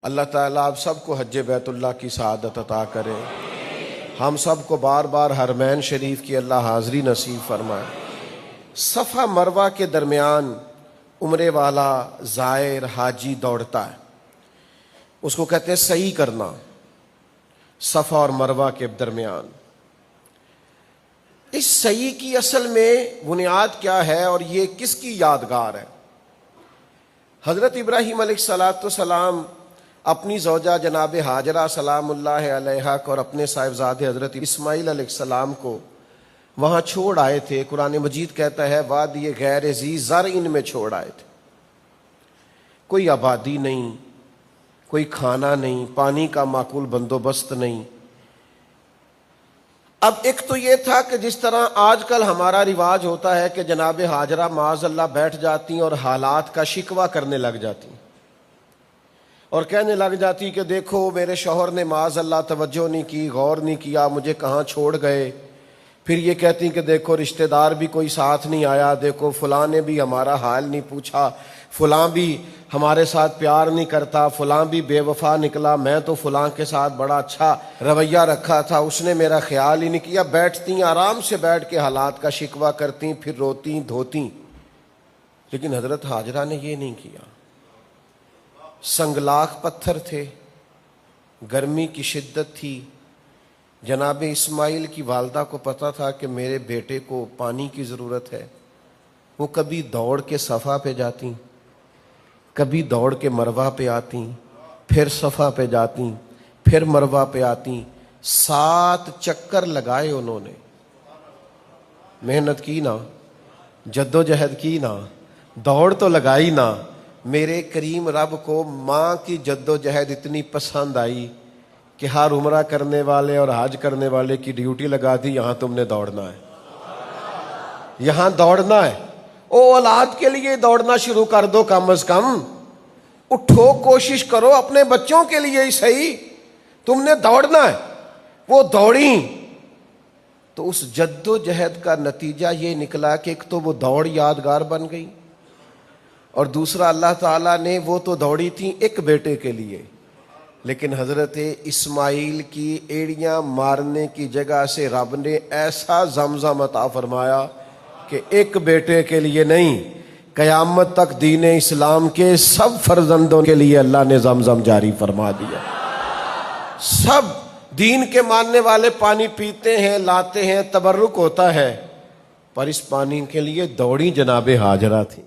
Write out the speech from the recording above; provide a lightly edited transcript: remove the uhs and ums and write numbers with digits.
اللہ تعالیٰ آپ سب کو حج بیت اللہ کی سعادت عطا کرے، ہم سب کو بار بار حرمین شریف کی اللہ حاضری نصیب فرمائے۔ صفا مروہ کے درمیان عمرے والا زائر حاجی دوڑتا ہے، اس کو کہتے ہیں سعی کرنا، صفا اور مروہ کے درمیان۔ اس سعی کی اصل میں بنیاد کیا ہے اور یہ کس کی یادگار ہے؟ حضرت ابراہیم علیہ السلام اپنی زوجہ جناب ہاجرہ سلام اللہ علیہا کو اور اپنے صاحبزادے حضرت اسماعیل علیہ السلام کو وہاں چھوڑ آئے تھے۔ قرآن مجید کہتا ہے وادی غیر ذی زرع میں چھوڑ آئے تھے۔ کوئی آبادی نہیں، کوئی کھانا نہیں، پانی کا معقول بندوبست نہیں۔ اب ایک تو یہ تھا کہ جس طرح آج کل ہمارا رواج ہوتا ہے کہ جناب ہاجرہ معاذ اللہ بیٹھ جاتی اور حالات کا شکوہ کرنے لگ جاتی اور کہنے لگ جاتی کہ دیکھو میرے شوہر نے معاذ اللہ توجہ نہیں کی، غور نہیں کیا، مجھے کہاں چھوڑ گئے۔ پھر یہ کہتی کہ دیکھو رشتہ دار بھی کوئی ساتھ نہیں آیا، دیکھو فلاں نے بھی ہمارا حال نہیں پوچھا، فلاں بھی ہمارے ساتھ پیار نہیں کرتا، فلاں بھی بے وفا نکلا، میں تو فلاں کے ساتھ بڑا اچھا رویہ رکھا تھا، اس نے میرا خیال ہی نہیں کیا۔ بیٹھتی آرام سے بیٹھ کے حالات کا شکوہ کرتی، پھر روتی دھوتی۔ لیکن حضرت ہاجرہ نے یہ نہیں کیا۔ سنگلاخ پتھر تھے، گرمی کی شدت تھی، جناب اسماعیل کی والدہ کو پتا تھا کہ میرے بیٹے کو پانی کی ضرورت ہے۔ وہ کبھی دوڑ کے صفا پہ جاتی، کبھی دوڑ کے مروہ پہ آتی، پھر صفا پہ جاتی، پھر مروہ پہ آتی۔ 7 چکر لگائے انہوں نے، محنت کی نا، جدوجہد کی نا، دوڑ تو لگائی نا۔ میرے کریم رب کو ماں کی جدوجہد اتنی پسند آئی کہ ہر عمرہ کرنے والے اور حج کرنے والے کی ڈیوٹی لگا دی، یہاں تم نے دوڑنا ہے، یہاں دوڑنا ہے۔ او اولاد کے لیے دوڑنا شروع کر دو، کم از کم اٹھو، کوشش کرو اپنے بچوں کے لیے ہی صحیح، تم نے دوڑنا ہے۔ وہ دوڑی تو اس جدوجہد کا نتیجہ یہ نکلا کہ ایک تو وہ دوڑ یادگار بن گئی، اور دوسرا اللہ تعالیٰ نے وہ تو دوڑی تھی ایک بیٹے کے لیے، لیکن حضرت اسماعیل کی ایڑیاں مارنے کی جگہ سے رب نے ایسا زمزم عطا فرمایا کہ ایک بیٹے کے لیے نہیں، قیامت تک دین اسلام کے سب فرزندوں کے لیے اللہ نے زمزم جاری فرما دیا۔ سب دین کے ماننے والے پانی پیتے ہیں، لاتے ہیں، تبرک ہوتا ہے، پر اس پانی کے لیے دوڑی جناب ہاجرہ تھی۔